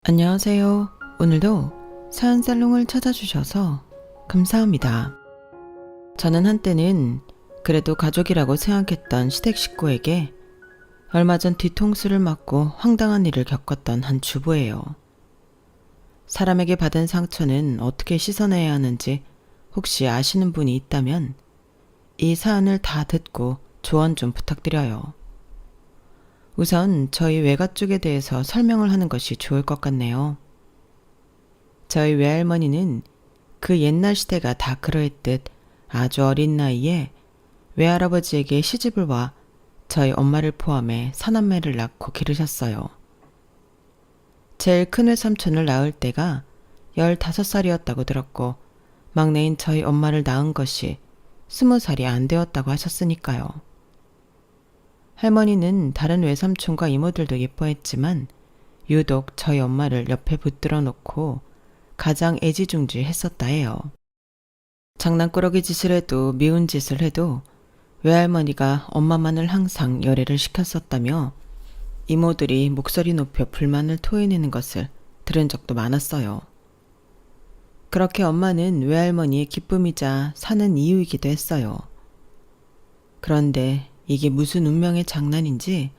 안녕하세요. 오늘도 사연살롱을 찾아주셔서 감사합니다. 저는 한때는 그래도 가족이라고 생각했던 시댁 식구에게 얼마 전 뒤통수를 맞고 황당한 일을 겪었던 한 주부예요. 사람에게 받은 상처는 어떻게 씻어내야 하는지 혹시 아시는 분이 있다면 이 사연을 다 듣고 조언 좀 부탁드려요. 우선 저희 외가 쪽에 대해서 설명을 하는 것이 좋을 것 같네요. 저희 외할머니는 그 옛날 시대가 다 그러했듯 아주 어린 나이에 외할아버지에게 시집을 와 저희 엄마를 포함해 사남매를 낳고 기르셨어요. 제일 큰 외삼촌을 낳을 때가 15살이었다고 들었고 막내인 저희 엄마를 낳은 것이 20살이 안 되었다고 하셨으니까요. 할머니는 다른 외삼촌과 이모들도 예뻐했지만 유독 저희 엄마를 옆에 붙들어 놓고 가장 애지중지했었다 해요. 장난꾸러기 짓을 해도 미운 짓을 해도 외할머니가 엄마만을 항상 열애를 시켰었다며 이모들이 목소리 높여 불만을 토해내는 것을 들은 적도 많았어요. 그렇게 엄마는 외할머니의 기쁨이자 사는 이유이기도 했어요. 그런데 이게 무슨 운명의 장난인지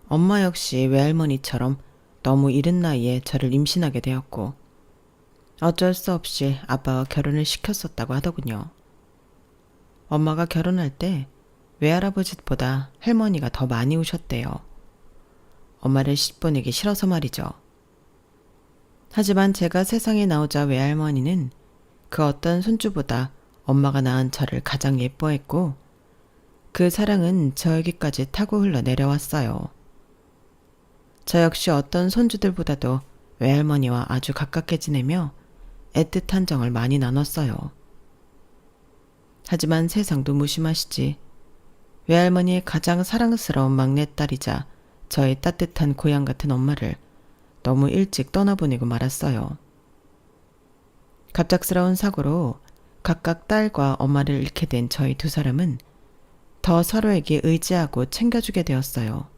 엄마 역시 외할머니처럼 너무 이른 나이에 저를 임신하게 되었고 어쩔 수 없이 아빠와 결혼을 시켰었다고 하더군요. 엄마가 결혼할 때 외할아버지보다 할머니가 더 많이 오셨대요. 엄마를 시집보내기 싫어서 말이죠. 하지만 제가 세상에 나오자 외할머니는 그 어떤 손주보다 엄마가 낳은 저를 가장 예뻐했고 그 사랑은 저에게까지 타고 흘러 내려왔어요. 저 역시 어떤 손주들보다도 외할머니와 아주 가깝게 지내며 애틋한 정을 많이 나눴어요. 하지만 세상도 무심하시지. 외할머니의 가장 사랑스러운 막내딸이자 저의 따뜻한 고향 같은 엄마를 너무 일찍 떠나보내고 말았어요. 갑작스러운 사고로 각각 딸과 엄마를 잃게 된 저희 두 사람은 더 서로에게 의지하고 챙겨주게 되었어요.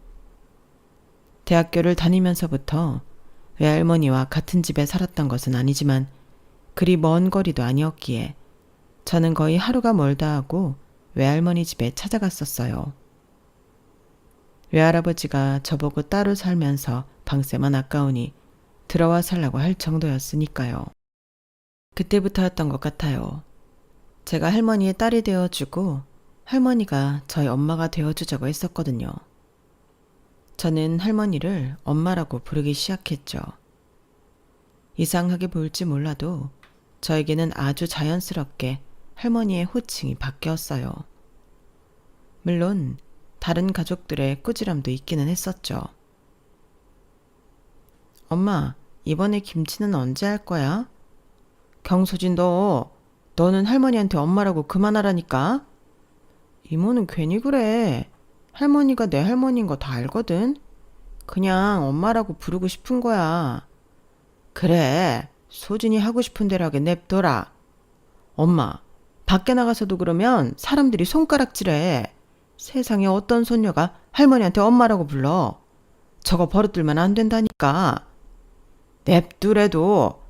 대학교를 다니면서부터 외할머니와 같은 집에 살았던 것은 아니지만 그리 먼 거리도 아니었기에 저는 거의 하루가 멀다 하고 외할머니 집에 찾아갔었어요. 외할아버지가 저보고 따로 살면서 방세만 아까우니 들어와 살라고 할 정도였으니까요. 그때부터였던 것 같아요. 제가 할머니의 딸이 되어주고 할머니가 저희 엄마가 되어주자고 했었거든요. 저는 할머니를 엄마라고 부르기 시작했죠. 이상하게 보일지 몰라도 저에게는 아주 자연스럽게 할머니의 호칭이 바뀌었어요. 물론 다른 가족들의 꾸지람도 있기는 했었죠. 엄마, 이번에 김치는 언제 할 거야? 경소진 너는 할머니한테 엄마라고 그만하라니까? 이모는 괜히 그래. 할머니가 내 할머니인 거 다 알거든. 그냥 엄마라고 부르고 싶은 거야. 그래, 소진이 하고 싶은 대로 하게 냅둬라. 엄마, 밖에 나가서도 그러면 사람들이 손가락질해. 세상에 어떤 손녀가 할머니한테 엄마라고 불러. 저거 버릇들면 안 된다니까. 냅두래도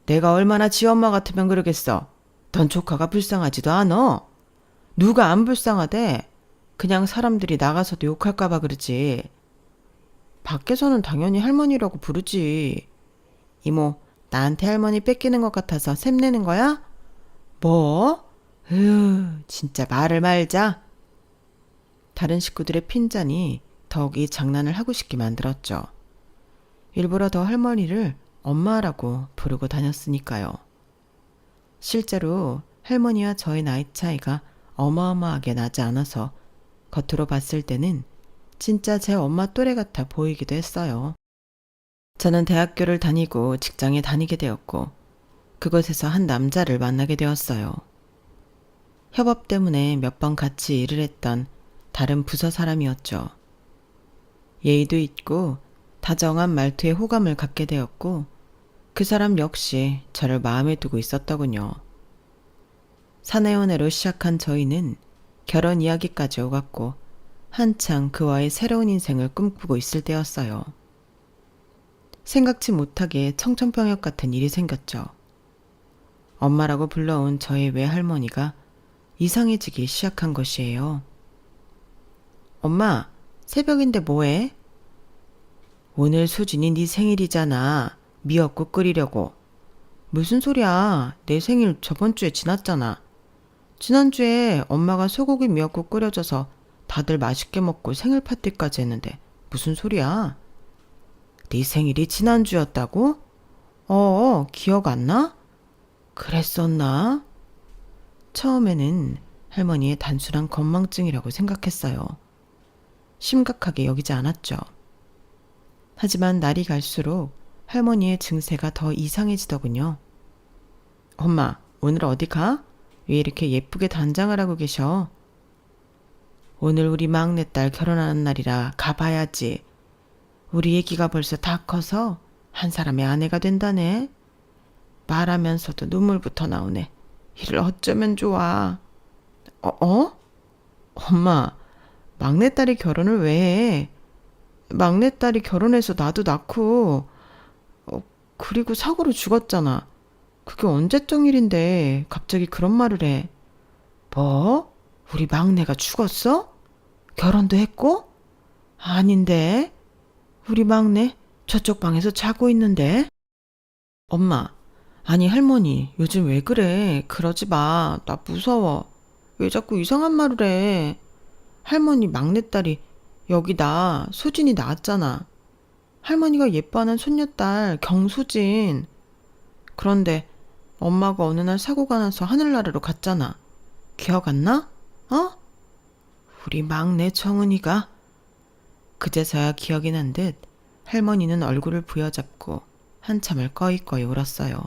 내가 얼마나 지 엄마 같으면 그러겠어. 넌 조카가 불쌍하지도 않어. 누가 안 불쌍하대? 그냥 사람들이 나가서도 욕할까봐 그러지. 밖에서는 당연히 할머니라고 부르지. 이모, 나한테 할머니 뺏기는 것 같아서 샘내는 거야? 뭐? 진짜 말을 말자. 다른 식구들의 핀잔이 더욱 이 장난을 하고 싶게 만들었죠. 일부러 더 할머니를 엄마라고 부르고 다녔으니까요. 실제로 할머니와 저의 나이 차이가 어마어마하게 나지 않아서 겉으로 봤을 때는 진짜 제 엄마 또래 같아 보이기도 했어요. 저는 대학교를 다니고 직장에 다니게 되었고 그곳에서 한 남자를 만나게 되었어요. 협업 때문에 몇 번 같이 일을 했던 다른 부서 사람이었죠. 예의도 있고 다정한 말투에 호감을 갖게 되었고 그 사람 역시 저를 마음에 두고 있었더군요. 사내연애로 시작한 저희는 결혼 이야기까지 오갔고 한창 그와의 새로운 인생을 꿈꾸고 있을 때였어요. 생각지 못하게 청천벽력 같은 일이 생겼죠. 엄마라고 불러온 저의 외할머니가 이상해지기 시작한 것이에요. 엄마, 새벽인데 뭐해? 오늘 수진이 네 생일이잖아. 미역국 끓이려고. 무슨 소리야. 내 생일 저번 주에 지났잖아. 지난주에 엄마가 소고기 미역국 끓여줘서 다들 맛있게 먹고 생일 파티까지 했는데 무슨 소리야? 네 생일이 지난주였다고? 기억 안 나? 그랬었나? 처음에는 할머니의 단순한 건망증이라고 생각했어요. 심각하게 여기지 않았죠. 하지만 날이 갈수록 할머니의 증세가 더 이상해지더군요. 엄마, 오늘 어디 가? 왜 이렇게 예쁘게 단장을 하고 계셔? 오늘 우리 막내딸 결혼하는 날이라 가봐야지. 우리 애기가 벌써 다 커서 한 사람의 아내가 된다네. 말하면서도 눈물부터 나오네. 이를 어쩌면 좋아. 엄마, 막내딸이 결혼을 왜 해? 막내딸이 결혼해서 나도 낳고, 그리고 사고로 죽었잖아. 그게 언제적 일인데 갑자기 그런 말을 해. 뭐? 우리 막내가 죽었어? 결혼도 했고? 아닌데. 우리 막내 저쪽 방에서 자고 있는데. 엄마, 아니 할머니, 요즘 왜 그래? 그러지 마. 나 무서워. 왜 자꾸 이상한 말을 해? 할머니 막내딸이 여기다 수진이 낳았잖아. 할머니가 예뻐하는 손녀딸 경수진. 그런데 엄마가 어느 날 사고가 나서 하늘나라로 갔잖아. 기억 안 나? 우리 막내 정은이가. 그제서야 기억이 난 듯 할머니는 얼굴을 부여잡고 한참을 꺼이꺼이 울었어요.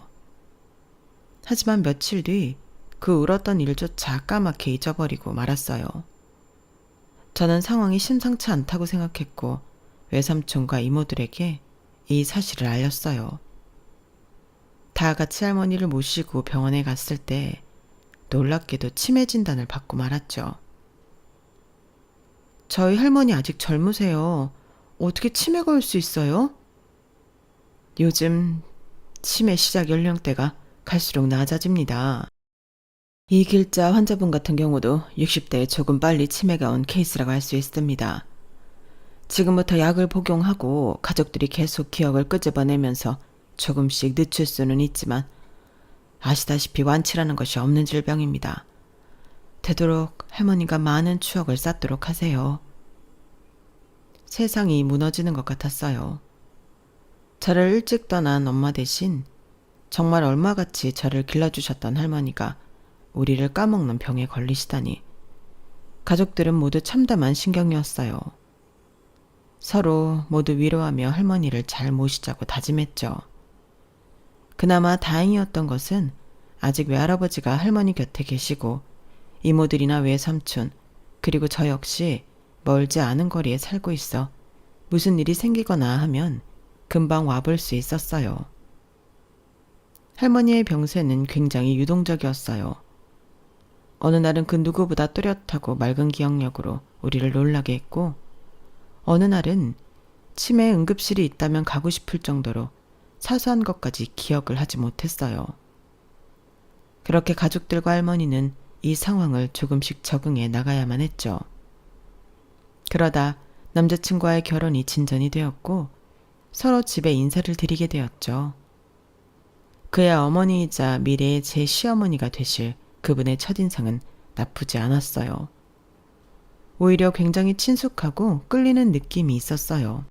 하지만 며칠 뒤 그 울었던 일조차 까맣게 잊어버리고 말았어요. 저는 상황이 심상치 않다고 생각했고 외삼촌과 이모들에게 이 사실을 알렸어요. 다 같이 할머니를 모시고 병원에 갔을 때 놀랍게도 치매 진단을 받고 말았죠. 저희 할머니 아직 젊으세요. 어떻게 치매가 올 수 있어요? 요즘 치매 시작 연령대가 갈수록 낮아집니다. 이 길자 환자분 같은 경우도 60대에 조금 빨리 치매가 온 케이스라고 할 수 있습니다. 지금부터 약을 복용하고 가족들이 계속 기억을 끄집어내면서 조금씩 늦출 수는 있지만 아시다시피 완치라는 것이 없는 질병입니다. 되도록 할머니가 많은 추억을 쌓도록 하세요. 세상이 무너지는 것 같았어요. 저를 일찍 떠난 엄마 대신 정말 얼마같이 저를 길러주셨던 할머니가 우리를 까먹는 병에 걸리시다니. 가족들은 모두 참담한 신경이었어요. 서로 모두 위로하며 할머니를 잘 모시자고 다짐했죠. 그나마 다행이었던 것은 아직 외할아버지가 할머니 곁에 계시고 이모들이나 외삼촌 그리고 저 역시 멀지 않은 거리에 살고 있어 무슨 일이 생기거나 하면 금방 와볼 수 있었어요. 할머니의 병세는 굉장히 유동적이었어요. 어느 날은 그 누구보다 또렷하고 맑은 기억력으로 우리를 놀라게 했고 어느 날은 치매 응급실이 있다면 가고 싶을 정도로 사소한 것까지 기억을 하지 못했어요. 그렇게 가족들과 할머니는 이 상황을 조금씩 적응해 나가야만 했죠. 그러다 남자친구와의 결혼이 진전이 되었고 서로 집에 인사를 드리게 되었죠. 그의 어머니이자 미래의 제 시어머니가 되실 그분의 첫인상은 나쁘지 않았어요. 오히려 굉장히 친숙하고 끌리는 느낌이 있었어요.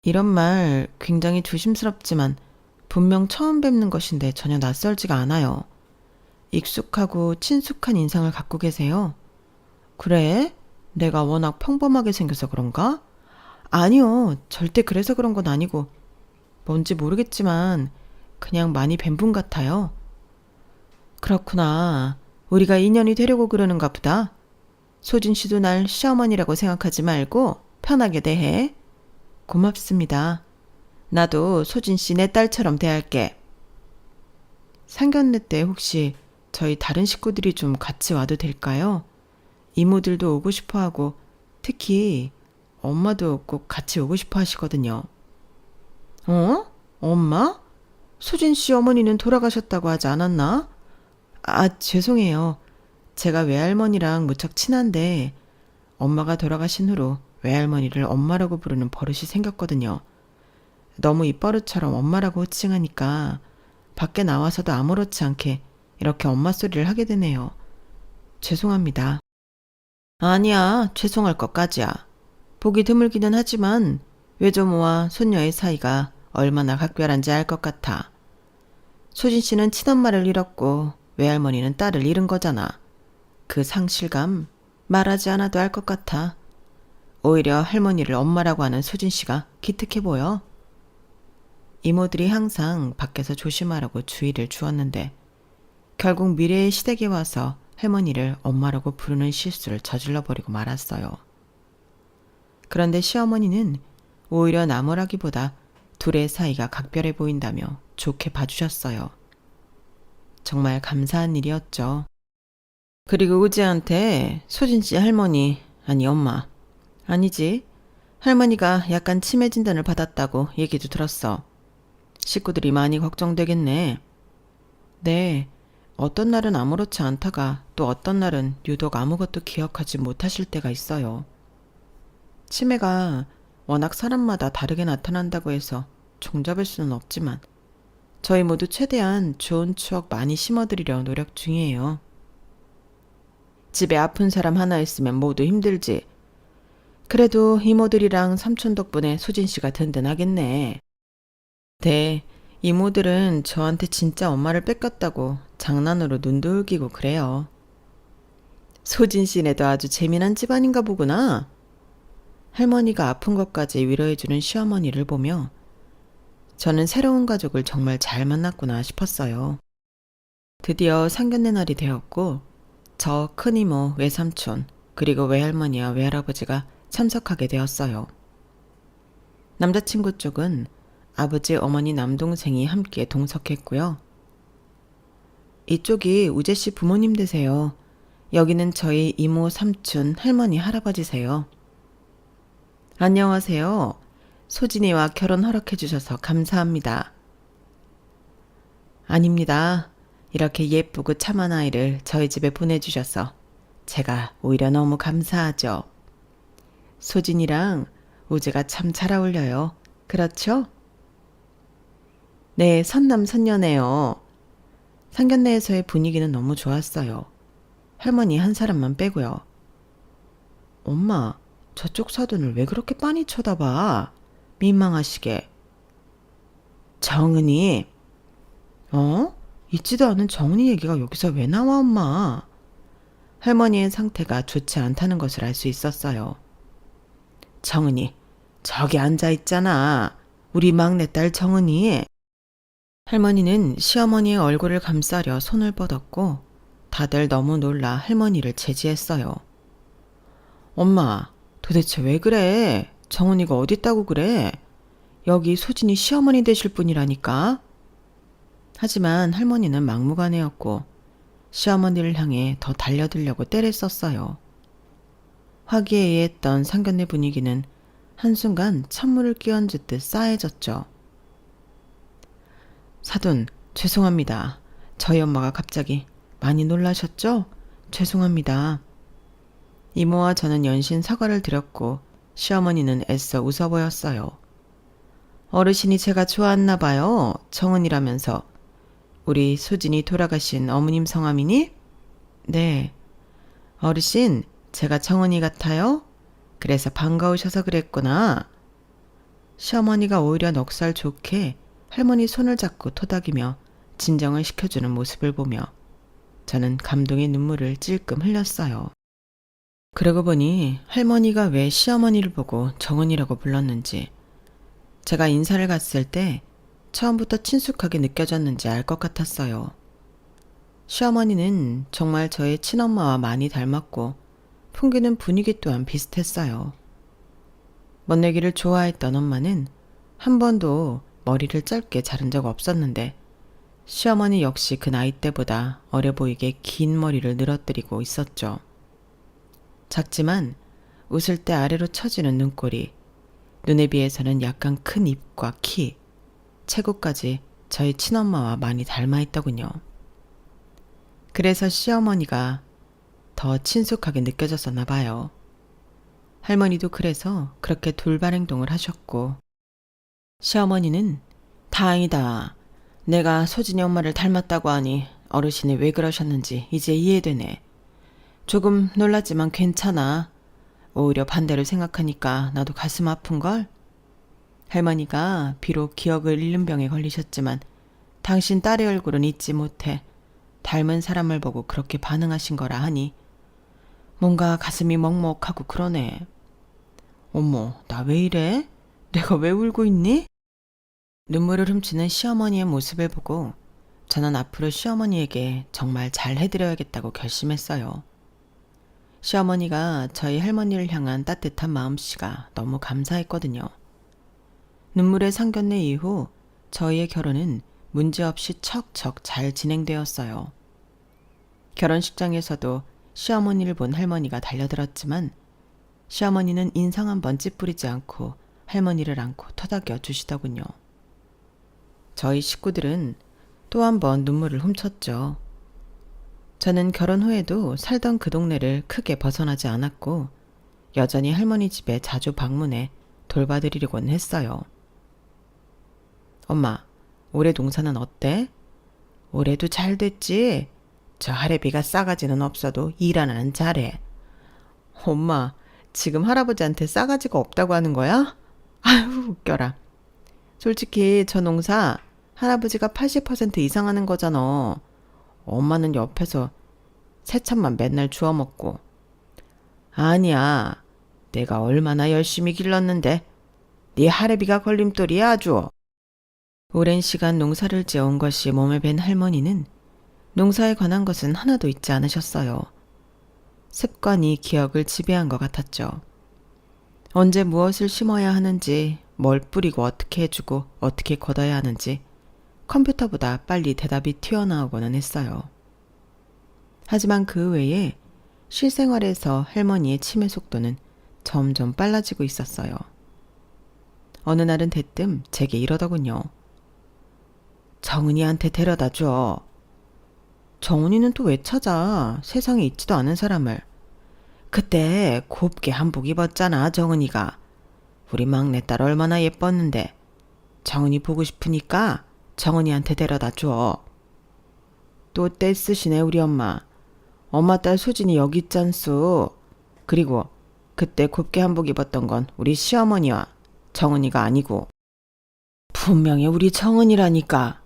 이런 말 굉장히 조심스럽지만 분명 처음 뵙는 것인데 전혀 낯설지가 않아요. 익숙하고 친숙한 인상을 갖고 계세요. 그래? 내가 워낙 평범하게 생겨서 그런가? 아니요, 절대 그래서 그런 건 아니고 뭔지 모르겠지만 그냥 많이 뵌 분 같아요. 그렇구나. 우리가 인연이 되려고 그러는가 보다. 소진 씨도 날 시어머니라고 생각하지 말고 편하게 대해. 고맙습니다. 나도 소진 씨 내 딸처럼 대할게. 상견례 때 혹시 저희 다른 식구들이 좀 같이 와도 될까요? 이모들도 오고 싶어 하고 특히 엄마도 꼭 같이 오고 싶어 하시거든요. 어? 엄마? 수진 씨 어머니는 돌아가셨다고 하지 않았나? 아, 죄송해요. 제가 외할머니랑 무척 친한데 엄마가 돌아가신 후로 외할머니를 엄마라고 부르는 버릇이 생겼거든요. 너무 입버릇처럼 엄마라고 호칭하니까 밖에 나와서도 아무렇지 않게 이렇게 엄마 소리를 하게 되네요. 죄송합니다. 아니야, 죄송할 것까지야. 보기 드물기는 하지만 외조모와 손녀의 사이가 얼마나 각별한지 알 것 같아. 소진 씨는 친엄마를 잃었고 외할머니는 딸을 잃은 거잖아. 그 상실감 말하지 않아도 알 것 같아. 오히려 할머니를 엄마라고 하는 소진 씨가 기특해 보여. 이모들이 항상 밖에서 조심하라고 주의를 주었는데 결국 미래의 시댁에 와서 할머니를 엄마라고 부르는 실수를 저질러버리고 말았어요. 그런데 시어머니는 오히려 나무라기보다 둘의 사이가 각별해 보인다며 좋게 봐주셨어요. 정말 감사한 일이었죠. 그리고 우지한테 소진 씨 할머니, 아니 엄마, 아니지, 할머니가 약간 치매 진단을 받았다고 얘기도 들었어. 식구들이 많이 걱정되겠네. 네, 어떤 날은 아무렇지 않다가 또 어떤 날은 유독 아무것도 기억하지 못하실 때가 있어요. 치매가 워낙 사람마다 다르게 나타난다고 해서 종잡을 수는 없지만 저희 모두 최대한 좋은 추억 많이 심어드리려 노력 중이에요. 집에 아픈 사람 하나 있으면 모두 힘들지. 그래도 이모들이랑 삼촌 덕분에 수진 씨가 든든하겠네. 네, 이모들은 저한테 진짜 엄마를 뺏겼다고 장난으로 눈도 흘기고 그래요. 소진 씨네도 아주 재미난 집안인가 보구나. 할머니가 아픈 것까지 위로해주는 시어머니를 보며 저는 새로운 가족을 정말 잘 만났구나 싶었어요. 드디어 상견례 날이 되었고 저 큰이모, 외삼촌, 그리고 외할머니와 외할아버지가 참석하게 되었어요. 남자친구 쪽은 아버지, 어머니, 남동생이 함께 동석했고요. 이쪽이 우재씨 부모님 되세요. 여기는 저희 이모, 삼촌, 할머니, 할아버지세요. 안녕하세요. 소진이와 결혼 허락해 주셔서 감사합니다. 아닙니다. 이렇게 예쁘고 참한 아이를 저희 집에 보내주셔서 제가 오히려 너무 감사하죠. 소진이랑 우재가 참 잘 어울려요. 그렇죠? 네, 선남선녀네요. 상견례에서의 분위기는 너무 좋았어요. 할머니 한 사람만 빼고요. 엄마, 저쪽 사돈을 왜 그렇게 빤히 쳐다봐? 민망하시게. 정은이. 어? 있지도 않은 정은이 얘기가 여기서 왜 나와, 엄마? 할머니의 상태가 좋지 않다는 것을 알 수 있었어요. 정은이, 저기 앉아있잖아. 우리 막내딸 정은이. 할머니는 시어머니의 얼굴을 감싸려 손을 뻗었고 다들 너무 놀라 할머니를 제지했어요. 엄마, 도대체 왜 그래? 정은이가 어딨다고 그래? 여기 소진이 시어머니 되실 분이라니까? 하지만 할머니는 막무가내였고 시어머니를 향해 더 달려들려고 떼를 썼어요. 화기애애했던 상견례 분위기는 한순간 찬물을 끼얹듯 싸해졌죠. 사돈, 죄송합니다. 저희 엄마가 갑자기 많이 놀라셨죠? 죄송합니다. 이모와 저는 연신 사과를 드렸고 시어머니는 애써 웃어 보였어요. 어르신이 제가 좋았나 봐요. 정은이라면서. 우리 수진이 돌아가신 어머님 성함이니? 네. 어르신, 제가 정은이 같아요? 그래서 반가우셔서 그랬구나. 시어머니가 오히려 넉살 좋게 할머니 손을 잡고 토닥이며 진정을 시켜주는 모습을 보며 저는 감동의 눈물을 찔끔 흘렸어요. 그러고 보니 할머니가 왜 시어머니를 보고 정은이라고 불렀는지, 제가 인사를 갔을 때 처음부터 친숙하게 느껴졌는지 알 것 같았어요. 시어머니는 정말 저의 친엄마와 많이 닮았고 풍기는 분위기 또한 비슷했어요. 멋내기를 좋아했던 엄마는 한 번도 머리를 짧게 자른 적 없었는데 시어머니 역시 그 나이 때보다 어려 보이게 긴 머리를 늘어뜨리고 있었죠. 작지만 웃을 때 아래로 처지는 눈꼬리, 눈에 비해서는 약간 큰 입과 키, 체구까지 저희 친엄마와 많이 닮아 있더군요. 그래서 시어머니가 더 친숙하게 느껴졌었나 봐요. 할머니도 그래서 그렇게 돌발 행동을 하셨고, 시어머니는 다행이다. 내가 소진이 엄마를 닮았다고 하니 어르신이 왜 그러셨는지 이제 이해되네. 조금 놀랐지만 괜찮아. 오히려 반대로 생각하니까 나도 가슴 아픈걸? 할머니가 비록 기억을 잃는 병에 걸리셨지만 당신 딸의 얼굴은 잊지 못해 닮은 사람을 보고 그렇게 반응하신 거라 하니 뭔가 가슴이 먹먹하고 그러네. 어머, 나 왜 이래? 내가 왜 울고 있니? 눈물을 훔치는 시어머니의 모습을 보고 저는 앞으로 시어머니에게 정말 잘 해드려야겠다고 결심했어요. 시어머니가 저희 할머니를 향한 따뜻한 마음씨가 너무 감사했거든요. 눈물의 상견례 이후 저희의 결혼은 문제없이 척척 잘 진행되었어요. 결혼식장에서도 시어머니를 본 할머니가 달려들었지만 시어머니는 인상 한번 찌푸리지 않고 할머니를 안고 토닥여 주시더군요. 저희 식구들은 또 한 번 눈물을 훔쳤죠. 저는 결혼 후에도 살던 그 동네를 크게 벗어나지 않았고 여전히 할머니 집에 자주 방문해 돌봐드리려곤 했어요. 엄마, 올해 농사는 어때? 올해도 잘 됐지? 저 할애비가 싸가지는 없어도 일 하나는 잘해. 엄마, 지금 할아버지한테 싸가지가 없다고 하는 거야? 아유, 웃겨라. 솔직히 저 농사 할아버지가 80% 이상 하는 거잖아. 엄마는 옆에서 새참만 맨날 주워 먹고. 아니야, 내가 얼마나 열심히 길렀는데 네 할애비가 걸림돌이야 아주. 오랜 시간 농사를 지어온 것이 몸에 밴 할머니는 농사에 관한 것은 하나도 잊지 않으셨어요. 습관이 기억을 지배한 것 같았죠. 언제 무엇을 심어야 하는지, 뭘 뿌리고 어떻게 해주고 어떻게 걷어야 하는지 컴퓨터보다 빨리 대답이 튀어나오고는 했어요. 하지만 그 외에 실생활에서 할머니의 치매 속도는 점점 빨라지고 있었어요. 어느 날은 대뜸 제게 이러더군요. 정은이한테 데려다 줘. 정은이는 또 왜 찾아? 세상에 있지도 않은 사람을. 그때 곱게 한복 입었잖아, 정은이가. 우리 막내딸 얼마나 예뻤는데. 정은이 보고 싶으니까 정은이한테 데려다 줘. 또 떼쓰시네 우리 엄마. 엄마 딸 수진이 여기 있잖수. 그리고 그때 곱게 한복 입었던 건 우리 시어머니와 정은이가 아니고 분명히 우리 정은이라니까.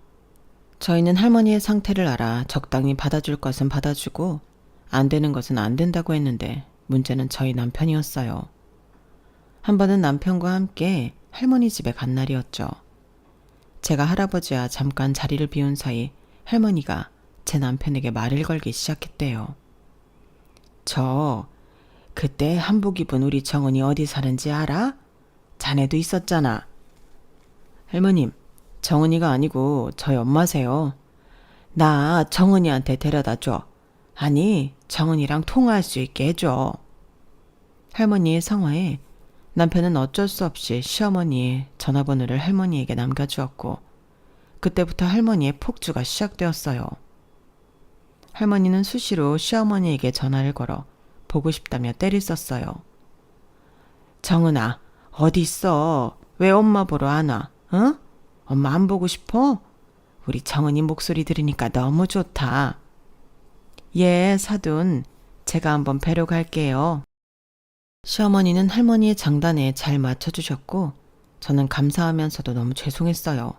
저희는 할머니의 상태를 알아 적당히 받아줄 것은 받아주고 안 되는 것은 안 된다고 했는데 문제는 저희 남편이었어요. 한 번은 남편과 함께 할머니 집에 간 날이었죠. 제가 할아버지와 잠깐 자리를 비운 사이 할머니가 제 남편에게 말을 걸기 시작했대요. 저 그때 한복 입은 우리 정은이 어디 사는지 알아? 자네도 있었잖아. 할머님, 정은이가 아니고 저희 엄마세요. 나 정은이한테 데려다 줘. 아니, 정은이랑 통화할 수 있게 해줘. 할머니의 성화에 남편은 어쩔 수 없이 시어머니의 전화번호를 할머니에게 남겨주었고 그때부터 할머니의 폭주가 시작되었어요. 할머니는 수시로 시어머니에게 전화를 걸어 보고 싶다며 때를 썼어요. 정은아, 어디 있어? 왜 엄마 보러 안 와? 응? 엄마 안 보고 싶어? 우리 정은이 목소리 들으니까 너무 좋다. 예, 사돈. 제가 한번 뵈러 갈게요. 시어머니는 할머니의 장단에 잘 맞춰주셨고 저는 감사하면서도 너무 죄송했어요.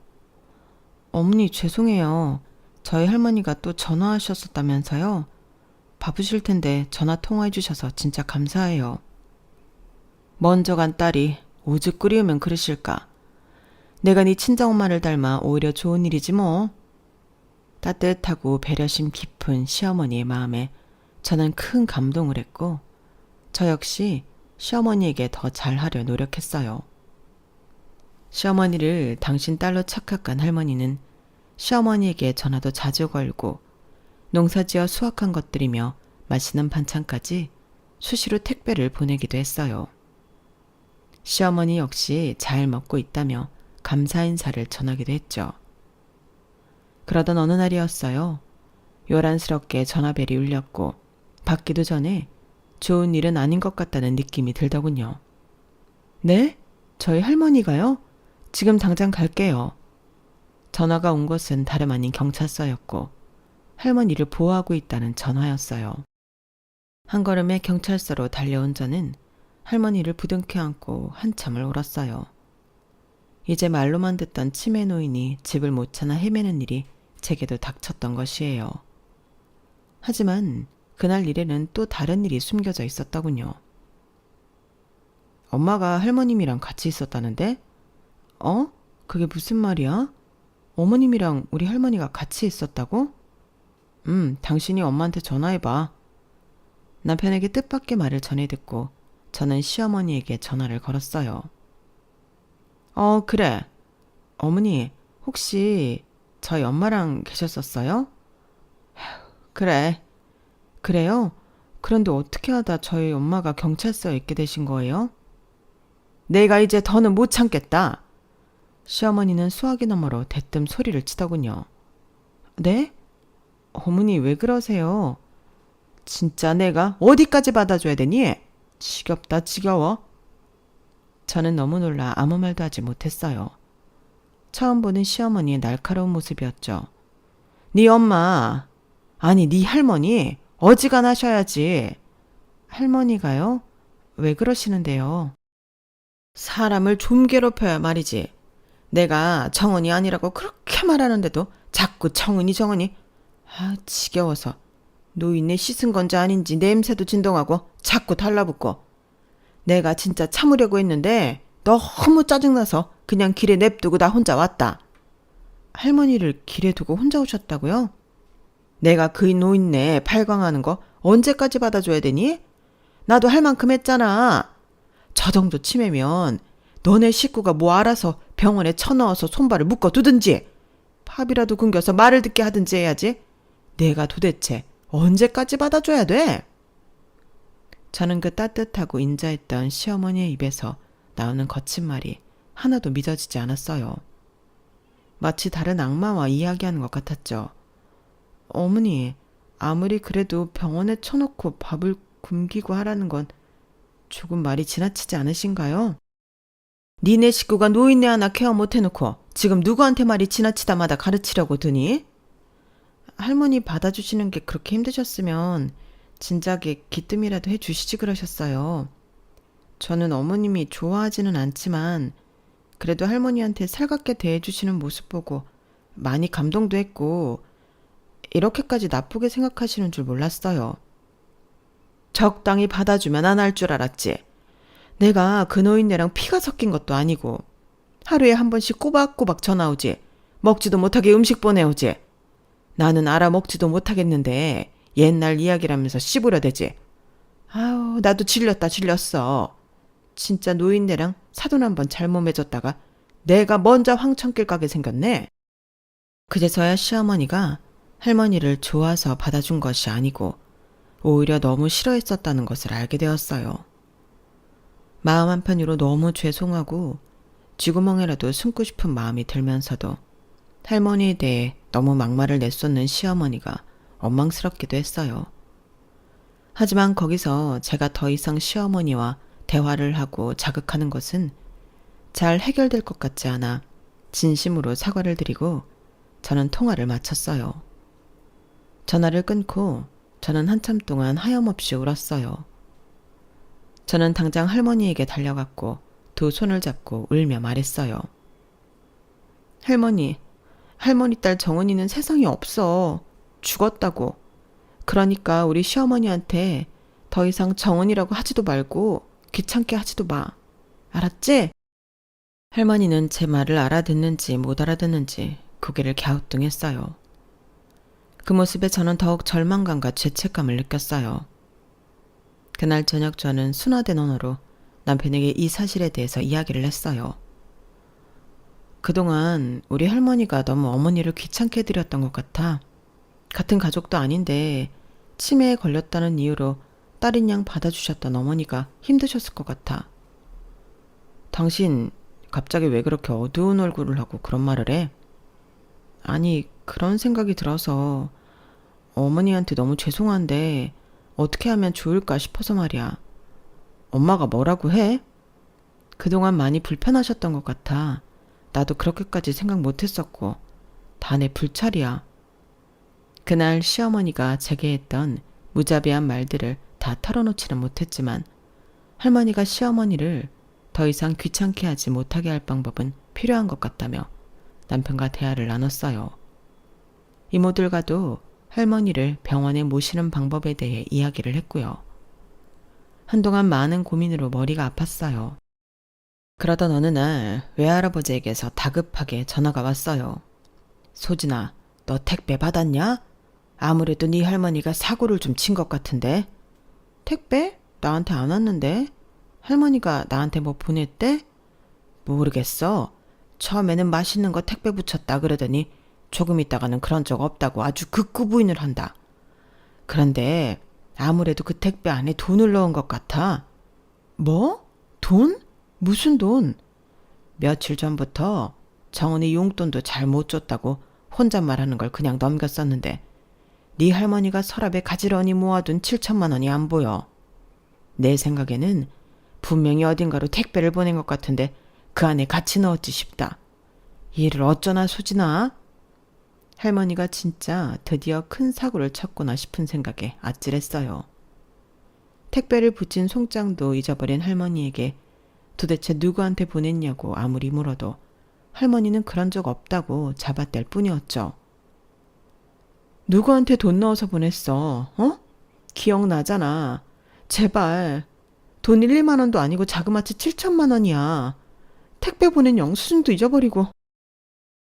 어머니 죄송해요. 저희 할머니가 또 전화하셨었다면서요? 바쁘실 텐데 전화 통화해 주셔서 진짜 감사해요. 먼저 간 딸이 오죽 끓이우면 그러실까. 내가 네 친정엄마를 닮아 오히려 좋은 일이지 뭐. 따뜻하고 배려심 깊은 시어머니의 마음에 저는 큰 감동을 했고 저 역시 시어머니에게 더 잘하려 노력했어요. 시어머니를 당신 딸로 착각한 할머니는 시어머니에게 전화도 자주 걸고 농사지어 수확한 것들이며 맛있는 반찬까지 수시로 택배를 보내기도 했어요. 시어머니 역시 잘 먹고 있다며 감사 인사를 전하기도 했죠. 그러던 어느 날이었어요. 요란스럽게 전화벨이 울렸고 받기도 전에 좋은 일은 아닌 것 같다는 느낌이 들더군요. 네? 저희 할머니가요? 지금 당장 갈게요. 전화가 온 것은 다름 아닌 경찰서였고 할머니를 보호하고 있다는 전화였어요. 한 걸음에 경찰서로 달려온 저는 할머니를 부둥켜 안고 한참을 울었어요. 이제 말로만 듣던 치매 노인이 집을 못 찾아 헤매는 일이 제게도 닥쳤던 것이에요. 하지만 그날 일에는 또 다른 일이 숨겨져 있었더군요. 엄마가 할머님이랑 같이 있었다는데? 어? 그게 무슨 말이야? 어머님이랑 우리 할머니가 같이 있었다고? 당신이 엄마한테 전화해봐. 남편에게 뜻밖의 말을 전해 듣고 저는 시어머니에게 전화를 걸었어요. 그래. 어머니, 혹시 저희 엄마랑 계셨었어요? 그래. 그래요? 그런데 어떻게 하다 저희 엄마가 경찰서에 있게 되신 거예요? 내가 이제 더는 못 참겠다. 시어머니는 수화기 너머로 대뜸 소리를 치더군요. 네? 어머니 왜 그러세요? 진짜 내가 어디까지 받아줘야 되니? 지겹다 지겨워. 저는 너무 놀라 아무 말도 하지 못했어요. 처음 보는 시어머니의 날카로운 모습이었죠. 네 엄마, 아니 네 할머니 어지간하셔야지. 할머니가요? 왜 그러시는데요? 사람을 좀 괴롭혀야 말이지. 내가 정은이 아니라고 그렇게 말하는데도 자꾸 정은이. 지겨워서. 노인네 씻은 건지 아닌지 냄새도 진동하고 자꾸 달라붙고. 내가 진짜 참으려고 했는데 너무 짜증나서 그냥 길에 냅두고 나 혼자 왔다. 할머니를 길에 두고 혼자 오셨다고요? 내가 그 노인네 발광하는 거 언제까지 받아줘야 되니? 나도 할 만큼 했잖아. 저 정도 치매면 너네 식구가 뭐 알아서 병원에 쳐넣어서 손발을 묶어두든지 밥이라도 굶겨서 말을 듣게 하든지 해야지. 내가 도대체 언제까지 받아줘야 돼? 저는 그 따뜻하고 인자했던 시어머니의 입에서 나오는 거친 말이 하나도 믿어지지 않았어요. 마치 다른 악마와 이야기하는 것 같았죠. 어머니, 아무리 그래도 병원에 쳐놓고 밥을 굶기고 하라는 건 조금 말이 지나치지 않으신가요? 니네 식구가 노인네 하나 케어 못해놓고 지금 누구한테 말이 지나치다마다 가르치려고 드니? 할머니 받아주시는 게 그렇게 힘드셨으면 진작에 기뜸이라도 해주시지 그러셨어요. 저는 어머님이 좋아하지는 않지만 그래도 할머니한테 살갑게 대해주시는 모습 보고 많이 감동도 했고 이렇게까지 나쁘게 생각하시는 줄 몰랐어요. 적당히 받아주면 안 할 줄 알았지. 내가 그 노인네랑 피가 섞인 것도 아니고 하루에 한 번씩 꼬박꼬박 전화 오지. 먹지도 못하게 음식 보내오지. 나는 알아먹지도 못하겠는데 옛날 이야기라면서 씹으려대지. 아우, 나도 질렸어. 진짜 노인네랑 사돈 한번 잘못 맺었다가 내가 먼저 황천길 가게 생겼네. 그제서야 시어머니가 할머니를 좋아서 받아준 것이 아니고 오히려 너무 싫어했었다는 것을 알게 되었어요. 마음 한편으로 너무 죄송하고 쥐구멍에라도 숨고 싶은 마음이 들면서도 할머니에 대해 너무 막말을 내쏟는 시어머니가 원망스럽기도 했어요. 하지만 거기서 제가 더 이상 시어머니와 대화를 하고 자극하는 것은 잘 해결될 것 같지 않아 진심으로 사과를 드리고 저는 통화를 마쳤어요. 전화를 끊고 저는 한참 동안 하염없이 울었어요. 저는 당장 할머니에게 달려갔고 두 손을 잡고 울며 말했어요. 할머니 딸 정은이는 세상에 없어. 죽었다고. 그러니까 우리 시어머니한테 더 이상 정은이라고 하지도 말고 귀찮게 하지도 마. 알았지? 할머니는 제 말을 알아듣는지 못 알아듣는지 고개를 갸우뚱했어요. 그 모습에 저는 더욱 절망감과 죄책감을 느꼈어요. 그날 저녁 저는 순화된 언어로 남편에게 이 사실에 대해서 이야기를 했어요. 그동안 우리 할머니가 너무 어머니를 귀찮게 해드렸던 것 같아. 같은 가족도 아닌데 치매에 걸렸다는 이유로 딸인 양 받아주셨던 어머니가 힘드셨을 것 같아. 당신 갑자기 왜 그렇게 어두운 얼굴을 하고 그런 말을 해? 아니, 그런 생각이 들어서 어머니한테 너무 죄송한데 어떻게 하면 좋을까 싶어서 말이야. 엄마가 뭐라고 해? 그동안 많이 불편하셨던 것 같아. 나도 그렇게까지 생각 못했었고 다 내 불찰이야. 그날 시어머니가 제게 했던 무자비한 말들을 다 털어놓지는 못했지만 할머니가 시어머니를 더 이상 귀찮게 하지 못하게 할 방법은 필요한 것 같다며 남편과 대화를 나눴어요. 이모들과도 할머니를 병원에 모시는 방법에 대해 이야기를 했고요. 한동안 많은 고민으로 머리가 아팠어요. 그러던 어느 날 외할아버지에게서 다급하게 전화가 왔어요. 소진아, 너 택배 받았냐? 아무래도 네 할머니가 사고를 좀 친 것 같은데. 택배? 나한테 안 왔는데. 할머니가 나한테 뭐 보냈대? 모르겠어. 처음에는 맛있는 거 택배 붙였다 그러더니 조금 있다가는 그런 적 없다고 아주 극구 부인을 한다. 그런데 아무래도 그 택배 안에 돈을 넣은 것 같아. 뭐? 돈? 무슨 돈? 며칠 전부터 정은이 용돈도 잘 못 줬다고 혼잣말하는 걸 그냥 넘겼었는데 네 할머니가 서랍에 가지런히 모아둔 7천만 원이 안 보여. 내 생각에는 분명히 어딘가로 택배를 보낸 것 같은데 그 안에 같이 넣었지 싶다. 얘를 어쩌나 소진아? 할머니가 진짜 드디어 큰 사고를 쳤구나 싶은 생각에 아찔했어요. 택배를 붙인 송장도 잊어버린 할머니에게 도대체 누구한테 보냈냐고 아무리 물어도 할머니는 그런 적 없다고 잡아댈 뿐이었죠. 누구한테 돈 넣어서 보냈어? 어? 기억나잖아. 제발. 돈 1, 2만 원도 아니고 자그마치 7천만 원이야. 택배 보낸 영수증도 잊어버리고.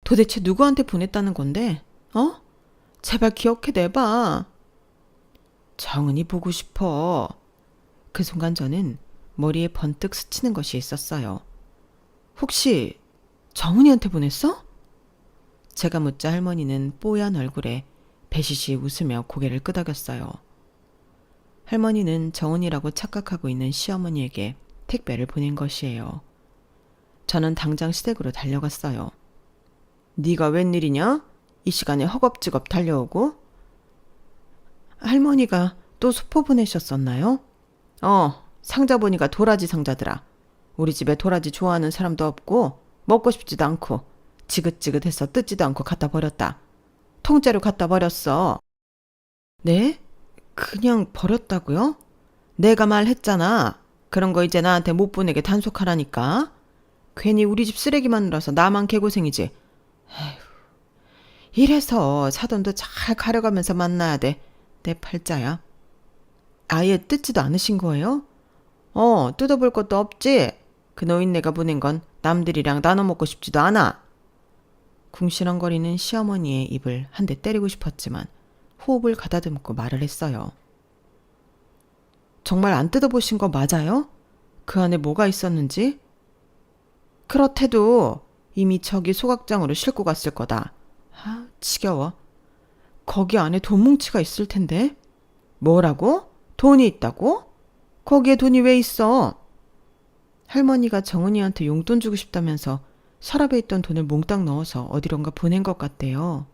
도대체 누구한테 보냈다는 건데? 어? 제발 기억해내봐. 정은이 보고 싶어. 그 순간 저는 머리에 번뜩 스치는 것이 있었어요. 혹시 정은이한테 보냈어? 제가 묻자 할머니는 뽀얀 얼굴에 배시시 웃으며 고개를 끄덕였어요. 할머니는 정은이라고 착각하고 있는 시어머니에게 택배를 보낸 것이에요. 저는 당장 시댁으로 달려갔어요. 네가 웬일이냐? 이 시간에 허겁지겁 달려오고? 할머니가 또 수포 보내셨었나요? 상자 보니까 도라지 상자더라. 우리 집에 도라지 좋아하는 사람도 없고 먹고 싶지도 않고 지긋지긋해서 뜯지도 않고 갖다 버렸다. 통째로 갖다 버렸어. 네? 그냥 버렸다고요? 내가 말했잖아. 그런 거 이제 나한테 못 보내게 단속하라니까. 괜히 우리 집 쓰레기 만들어서 나만 개고생이지. 에휴, 이래서 사돈도 잘 가려가면서 만나야 돼. 내 팔자야. 아예 뜯지도 않으신 거예요? 뜯어볼 것도 없지. 그 노인네가 보낸 건 남들이랑 나눠 먹고 싶지도 않아. 궁시렁거리는 시어머니의 입을 한 대 때리고 싶었지만 호흡을 가다듬고 말을 했어요. 정말 안 뜯어보신 거 맞아요? 그 안에 뭐가 있었는지? 그렇대도 이미 저기 소각장으로 싣고 갔을 거다. 아, 지겨워. 거기 안에 돈 뭉치가 있을 텐데. 뭐라고? 돈이 있다고? 거기에 돈이 왜 있어? 할머니가 정은이한테 용돈 주고 싶다면서 서랍에 있던 돈을 몽땅 넣어서 어디론가 보낸 것 같대요.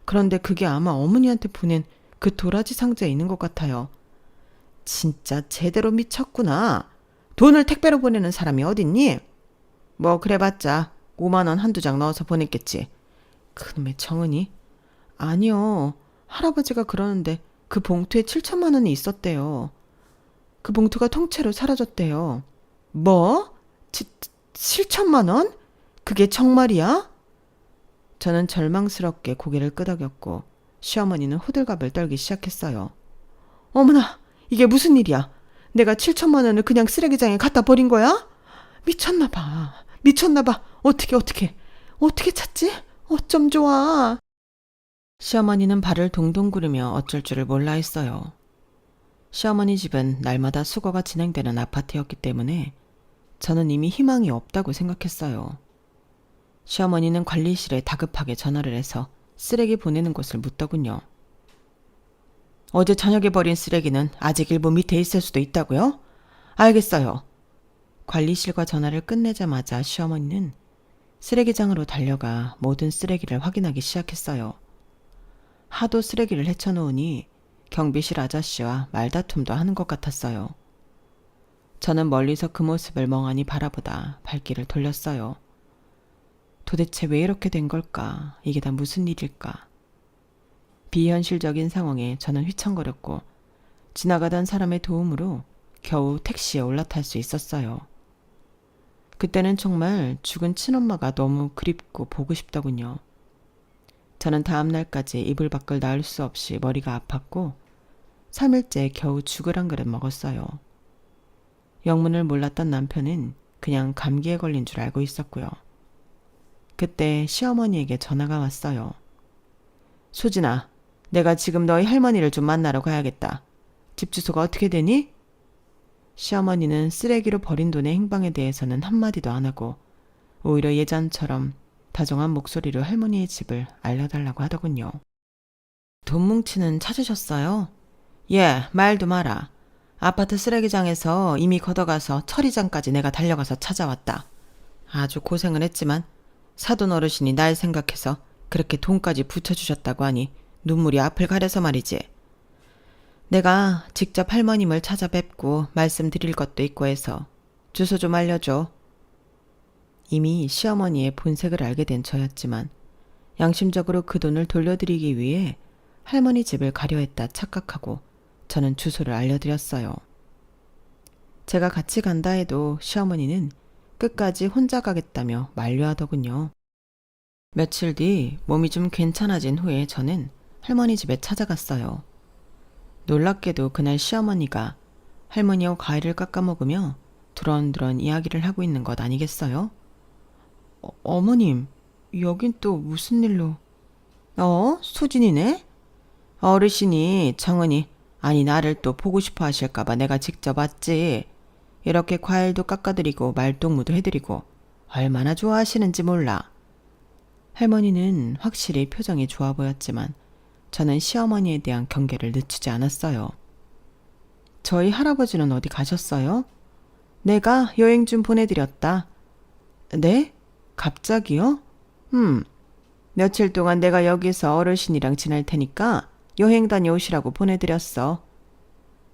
그런데 그게 아마 어머니한테 보낸 그 도라지 상자에 있는 것 같아요. 진짜 제대로 미쳤구나. 돈을 택배로 보내는 사람이 어딨니? 뭐 그래봤자 5만 원 한두 장 넣어서 보냈겠지. 그놈의 정은이? 아니요. 할아버지가 그러는데 그 봉투에 7천만 원이 있었대요. 그 봉투가 통째로 사라졌대요. 뭐? 7천만 원? 그게 정말이야? 저는 절망스럽게 고개를 끄덕였고 시어머니는 호들갑을 떨기 시작했어요. 어머나, 이게 무슨 일이야? 내가 7천만 원을 그냥 쓰레기장에 갖다 버린 거야? 미쳤나 봐. 미쳤나 봐. 어떻게 찾지? 어쩜 좋아. 시어머니는 발을 동동 구르며 어쩔 줄을 몰라 했어요. 시어머니 집은 날마다 수거가 진행되는 아파트였기 때문에 저는 이미 희망이 없다고 생각했어요. 시어머니는 관리실에 다급하게 전화를 해서 쓰레기 보내는 곳을 묻더군요. 어제 저녁에 버린 쓰레기는 아직 일부 밑에 있을 수도 있다고요? 알겠어요. 관리실과 전화를 끝내자마자 시어머니는 쓰레기장으로 달려가 모든 쓰레기를 확인하기 시작했어요. 하도 쓰레기를 헤쳐놓으니 경비실 아저씨와 말다툼도 하는 것 같았어요. 저는 멀리서 그 모습을 멍하니 바라보다 발길을 돌렸어요. 도대체 왜 이렇게 된 걸까? 이게 다 무슨 일일까? 비현실적인 상황에 저는 휘청거렸고 지나가던 사람의 도움으로 겨우 택시에 올라탈 수 있었어요. 그때는 정말 죽은 친엄마가 너무 그립고 보고 싶더군요. 저는 다음 날까지 이불 밖을 나올 수 없이 머리가 아팠고 3일째 겨우 죽을 한 그릇 먹었어요. 영문을 몰랐던 남편은 그냥 감기에 걸린 줄 알고 있었고요. 그때 시어머니에게 전화가 왔어요. 수진아, 내가 지금 너희 할머니를 좀 만나러 가야겠다. 집 주소가 어떻게 되니? 시어머니는 쓰레기로 버린 돈의 행방에 대해서는 한마디도 안 하고 오히려 예전처럼 다정한 목소리로 할머니의 집을 알려달라고 하더군요. 돈 뭉치는 찾으셨어요? 예, 말도 마라. 아파트 쓰레기장에서 이미 걷어가서 처리장까지 내가 달려가서 찾아왔다. 아주 고생을 했지만 사돈 어르신이 날 생각해서 그렇게 돈까지 붙여주셨다고 하니 눈물이 앞을 가려서 말이지. 내가 직접 할머님을 찾아뵙고 말씀드릴 것도 있고 해서 주소 좀 알려줘. 이미 시어머니의 본색을 알게 된 저였지만 양심적으로 그 돈을 돌려드리기 위해 할머니 집을 가려 했다 착각하고 저는 주소를 알려드렸어요. 제가 같이 간다 해도 시어머니는 끝까지 혼자 가겠다며 만류하더군요. 며칠 뒤 몸이 좀 괜찮아진 후에 저는 할머니 집에 찾아갔어요. 놀랍게도 그날 시어머니가 할머니와 과일을 깎아 먹으며 두런두런 이야기를 하고 있는 것 아니겠어요? 어머님, 여긴 또 무슨 일로? 수진이네? 어르신이 정은이 아니 나를 또 보고 싶어 하실까봐 내가 직접 왔지. 이렇게 과일도 깎아드리고 말동무도 해드리고 얼마나 좋아하시는지 몰라. 할머니는 확실히 표정이 좋아 보였지만 저는 시어머니에 대한 경계를 늦추지 않았어요. 저희 할아버지는 어디 가셨어요? 내가 여행 좀 보내드렸다. 네? 갑자기요? 며칠 동안 내가 여기서 어르신이랑 지낼 테니까 여행 다녀오시라고 보내드렸어.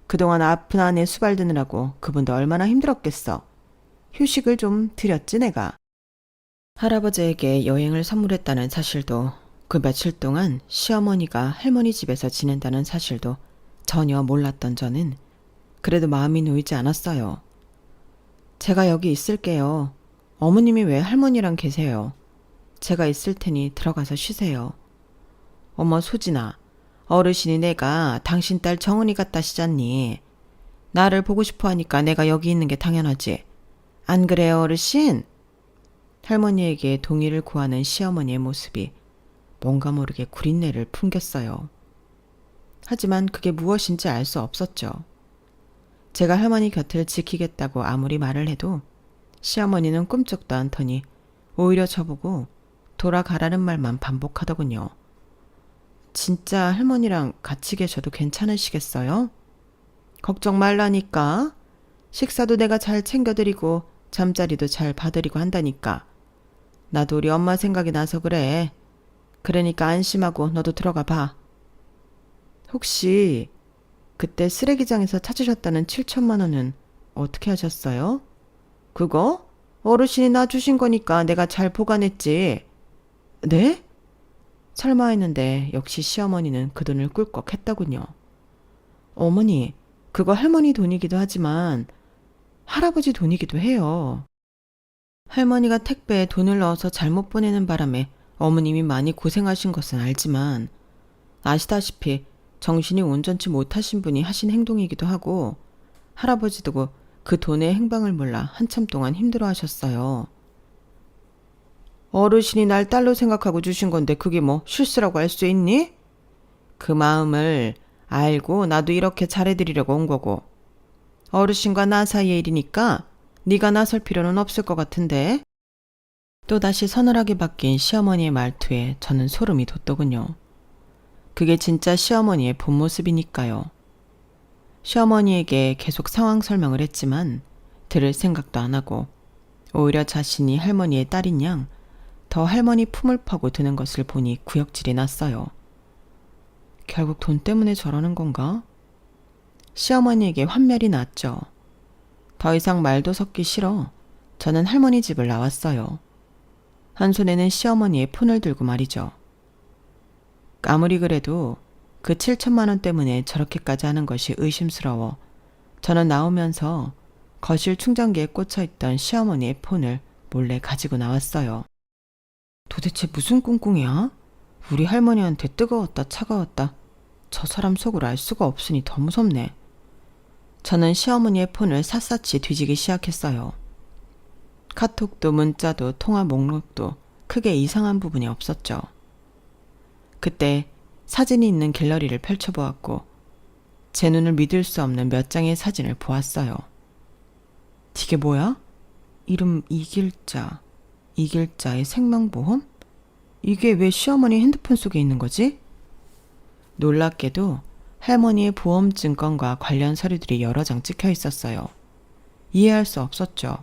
그동안 아픈 아내 수발드느라고 그분도 얼마나 힘들었겠어. 휴식을 좀 드렸지 내가. 할아버지에게 여행을 선물했다는 사실도 그 며칠 동안 시어머니가 할머니 집에서 지낸다는 사실도 전혀 몰랐던 저는 그래도 마음이 놓이지 않았어요. 제가 여기 있을게요. 어머님이 왜 할머니랑 계세요? 제가 있을 테니 들어가서 쉬세요. 어머 소진아, 어르신이 내가 당신 딸 정은이 같다시잖니. 나를 보고 싶어 하니까 내가 여기 있는 게 당연하지. 안 그래요 어르신? 할머니에게 동의를 구하는 시어머니의 모습이 뭔가 모르게 구린내를 풍겼어요. 하지만 그게 무엇인지 알 수 없었죠. 제가 할머니 곁을 지키겠다고 아무리 말을 해도 시어머니는 꿈쩍도 않더니 오히려 저보고 돌아가라는 말만 반복하더군요. 진짜 할머니랑 같이 계셔도 괜찮으시겠어요? 걱정 말라니까. 식사도 내가 잘 챙겨드리고 잠자리도 잘 봐드리고 한다니까. 나도 우리 엄마 생각이 나서 그래. 그러니까 안심하고 너도 들어가 봐. 혹시 그때 쓰레기장에서 찾으셨다는 7천만 원은 어떻게 하셨어요? 그거? 어르신이 나 주신 거니까 내가 잘 보관했지. 네? 설마 했는데 역시 시어머니는 그 돈을 꿀꺽 했더군요. 어머니, 그거 할머니 돈이기도 하지만 할아버지 돈이기도 해요. 할머니가 택배에 돈을 넣어서 잘못 보내는 바람에 어머님이 많이 고생하신 것은 알지만 아시다시피 정신이 온전치 못하신 분이 하신 행동이기도 하고 할아버지도 그 돈의 행방을 몰라 한참 동안 힘들어하셨어요. 어르신이 날 딸로 생각하고 주신 건데 그게 뭐 실수라고 할 수 있니? 그 마음을 알고 나도 이렇게 잘해드리려고 온 거고 어르신과 나 사이의 일이니까 네가 나설 필요는 없을 것 같은데. 또다시 서늘하게 바뀐 시어머니의 말투에 저는 소름이 돋더군요. 그게 진짜 시어머니의 본 모습이니까요. 시어머니에게 계속 상황 설명을 했지만 들을 생각도 안 하고 오히려 자신이 할머니의 딸인 양 더 할머니 품을 파고 드는 것을 보니 구역질이 났어요. 결국 돈 때문에 저러는 건가? 시어머니에게 환멸이 났죠. 더 이상 말도 섞기 싫어 저는 할머니 집을 나왔어요. 한 손에는 시어머니의 폰을 들고 말이죠. 아무리 그래도 그 7천만 원 때문에 저렇게까지 하는 것이 의심스러워 저는 나오면서 거실 충전기에 꽂혀있던 시어머니의 폰을 몰래 가지고 나왔어요. 도대체 무슨 꿍꿍이야? 우리 할머니한테 뜨거웠다 차가웠다 저 사람 속을 알 수가 없으니 더 무섭네. 저는 시어머니의 폰을 샅샅이 뒤지기 시작했어요. 카톡도 문자도 통화 목록도 크게 이상한 부분이 없었죠. 그때 사진이 있는 갤러리를 펼쳐보았고 제 눈을 믿을 수 없는 몇 장의 사진을 보았어요. 이게 뭐야? 이름 이길자. 이길자의 생명보험? 이게 왜 시어머니 핸드폰 속에 있는 거지? 놀랍게도 할머니의 보험증권과 관련 서류들이 여러 장 찍혀 있었어요. 이해할 수 없었죠.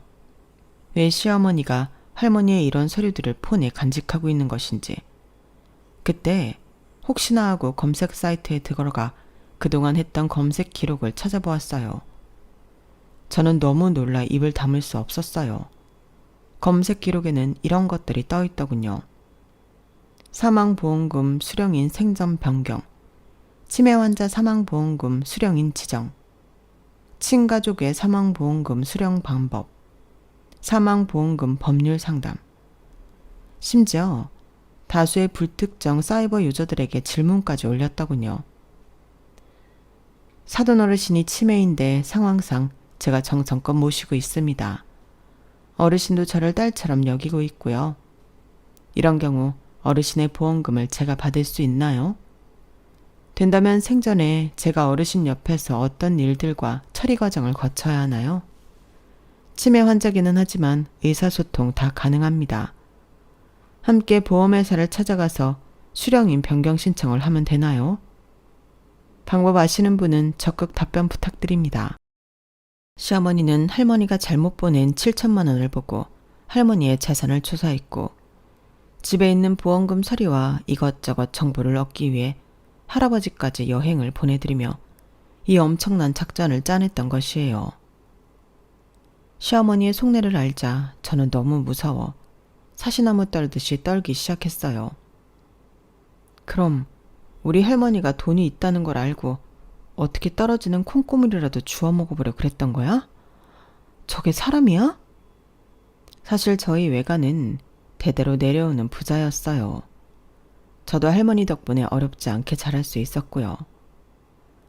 왜 시어머니가 할머니의 이런 서류들을 폰에 간직하고 있는 것인지. 그때 혹시나 하고 검색 사이트에 들어가 그동안 했던 검색 기록을 찾아보았어요. 저는 너무 놀라 입을 다물 수 없었어요. 검색 기록에는 이런 것들이 떠 있더군요. 사망보험금 수령인 생전 변경, 치매 환자 사망보험금 수령인 지정, 친가족의 사망보험금 수령 방법, 사망보험금 법률 상담, 심지어 다수의 불특정 사이버 유저들에게 질문까지 올렸더군요. 사돈 어르신이 치매인데 상황상 제가 정성껏 모시고 있습니다. 어르신도 저를 딸처럼 여기고 있고요. 이런 경우 어르신의 보험금을 제가 받을 수 있나요? 된다면 생전에 제가 어르신 옆에서 어떤 일들과 처리 과정을 거쳐야 하나요? 치매 환자기는 하지만 의사소통 다 가능합니다. 함께 보험회사를 찾아가서 수령인 변경 신청을 하면 되나요? 방법 아시는 분은 적극 답변 부탁드립니다. 시어머니는 할머니가 잘못 보낸 7천만 원을 보고 할머니의 재산을 조사했고 집에 있는 보험금 서류와 이것저것 정보를 얻기 위해 할아버지까지 여행을 보내드리며 이 엄청난 작전을 짜냈던 것이에요. 시어머니의 속내를 알자 저는 너무 무서워 사시나무 떨듯이 떨기 시작했어요. 그럼 우리 할머니가 돈이 있다는 걸 알고 어떻게 떨어지는 콩고물이라도 주워 먹어보려 그랬던 거야? 저게 사람이야? 사실 저희 외가는 대대로 내려오는 부자였어요. 저도 할머니 덕분에 어렵지 않게 자랄 수 있었고요.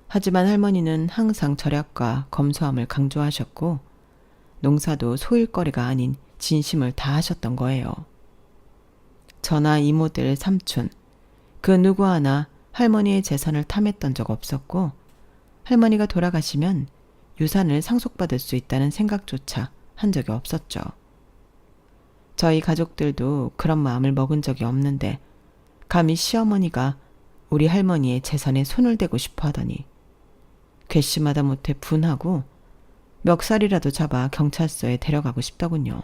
하지만 할머니는 항상 절약과 검소함을 강조하셨고 농사도 소일거리가 아닌 진심을 다하셨던 거예요. 저나 이모들, 삼촌, 그 누구 하나 할머니의 재산을 탐했던 적 없었고 할머니가 돌아가시면 유산을 상속받을 수 있다는 생각조차 한 적이 없었죠. 저희 가족들도 그런 마음을 먹은 적이 없는데 감히 시어머니가 우리 할머니의 재산에 손을 대고 싶어 하더니 괘씸하다 못해 분하고 멱살이라도 잡아 경찰서에 데려가고 싶더군요.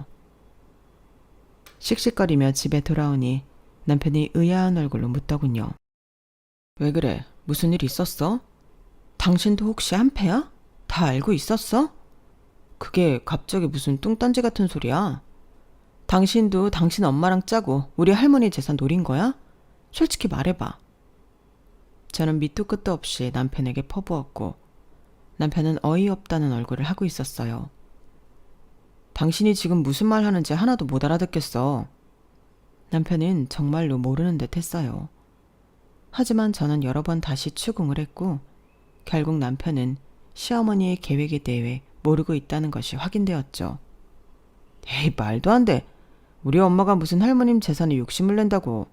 씩씩거리며 집에 돌아오니 남편이 의아한 얼굴로 묻더군요. 왜 그래? 무슨 일 있었어? 당신도 혹시 한패야? 다 알고 있었어? 그게 갑자기 무슨 뚱딴지 같은 소리야? 당신도 당신 엄마랑 짜고 우리 할머니 재산 노린 거야? 솔직히 말해봐. 저는 밑도 끝도 없이 남편에게 퍼부었고 남편은 어이없다는 얼굴을 하고 있었어요. 당신이 지금 무슨 말 하는지 하나도 못 알아듣겠어. 남편은 정말로 모르는 듯 했어요. 하지만 저는 여러 번 다시 추궁을 했고 결국 남편은 시어머니의 계획에 대해 모르고 있다는 것이 확인되었죠. 에이, 말도 안 돼. 우리 엄마가 무슨 할머님 재산에 욕심을 낸다고.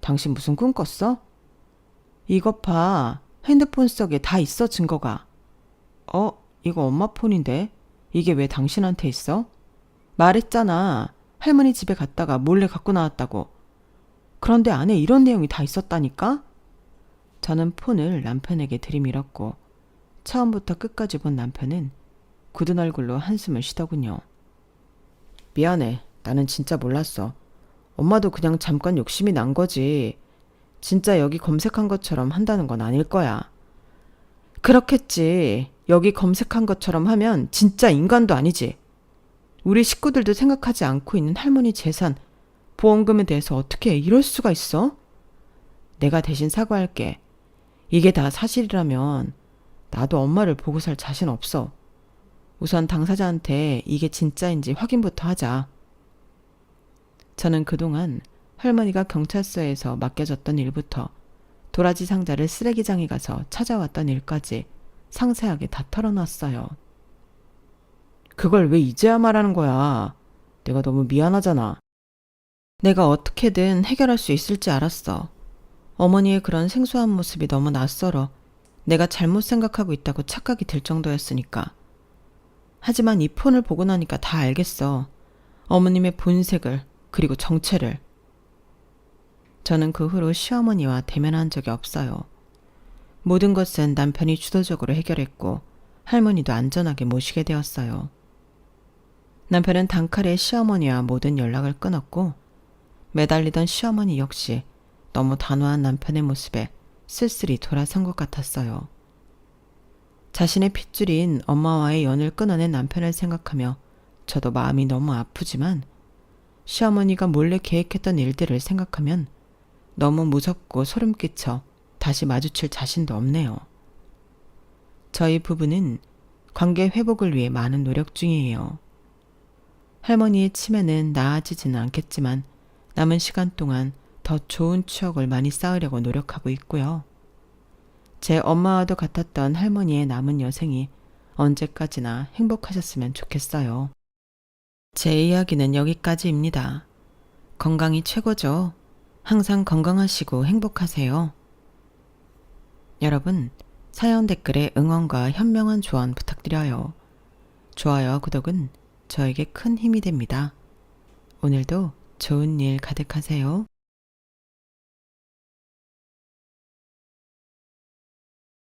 당신 무슨 꿈 꿨어? 이것 봐. 핸드폰 속에 다 있어, 증거가. 이거 엄마 폰인데? 이게 왜 당신한테 있어? 말했잖아. 할머니 집에 갔다가 몰래 갖고 나왔다고. 그런데 안에 이런 내용이 다 있었다니까? 저는 폰을 남편에게 들이밀었고 처음부터 끝까지 본 남편은 굳은 얼굴로 한숨을 쉬더군요. 미안해. 나는 진짜 몰랐어. 엄마도 그냥 잠깐 욕심이 난 거지. 진짜 여기 검색한 것처럼 한다는 건 아닐 거야. 그렇겠지. 여기 검색한 것처럼 하면 진짜 인간도 아니지. 우리 식구들도 생각하지 않고 있는 할머니 재산, 보험금에 대해서 어떻게 이럴 수가 있어? 내가 대신 사과할게. 이게 다 사실이라면 나도 엄마를 보고 살 자신 없어. 우선 당사자한테 이게 진짜인지 확인부터 하자. 저는 그동안 할머니가 경찰서에서 맡겨졌던 일부터 도라지 상자를 쓰레기장에 가서 찾아왔던 일까지 상세하게 다 털어놨어요. 그걸 왜 이제야 말하는 거야? 내가 너무 미안하잖아. 내가 어떻게든 해결할 수 있을지 알았어. 어머니의 그런 생소한 모습이 너무 낯설어 내가 잘못 생각하고 있다고 착각이 들 정도였으니까. 하지만 이 폰을 보고 나니까 다 알겠어. 어머님의 본색을, 그리고 정체를. 저는 그 후로 시어머니와 대면한 적이 없어요. 모든 것은 남편이 주도적으로 해결했고 할머니도 안전하게 모시게 되었어요. 남편은 단칼에 시어머니와 모든 연락을 끊었고 매달리던 시어머니 역시 너무 단호한 남편의 모습에 쓸쓸히 돌아선 것 같았어요. 자신의 핏줄인 엄마와의 연을 끊어낸 남편을 생각하며 저도 마음이 너무 아프지만 시어머니가 몰래 계획했던 일들을 생각하면 너무 무섭고 소름 끼쳐 다시 마주칠 자신도 없네요. 저희 부부는 관계 회복을 위해 많은 노력 중이에요. 할머니의 치매는 나아지지는 않겠지만 남은 시간 동안 더 좋은 추억을 많이 쌓으려고 노력하고 있고요. 제 엄마와도 같았던 할머니의 남은 여생이 언제까지나 행복하셨으면 좋겠어요. 제 이야기는 여기까지입니다. 건강이 최고죠. 항상 건강하시고 행복하세요. 여러분, 사연 댓글에 응원과 현명한 조언 부탁드려요. 좋아요와 구독은 저에게 큰 힘이 됩니다. 오늘도 좋은 일 가득하세요.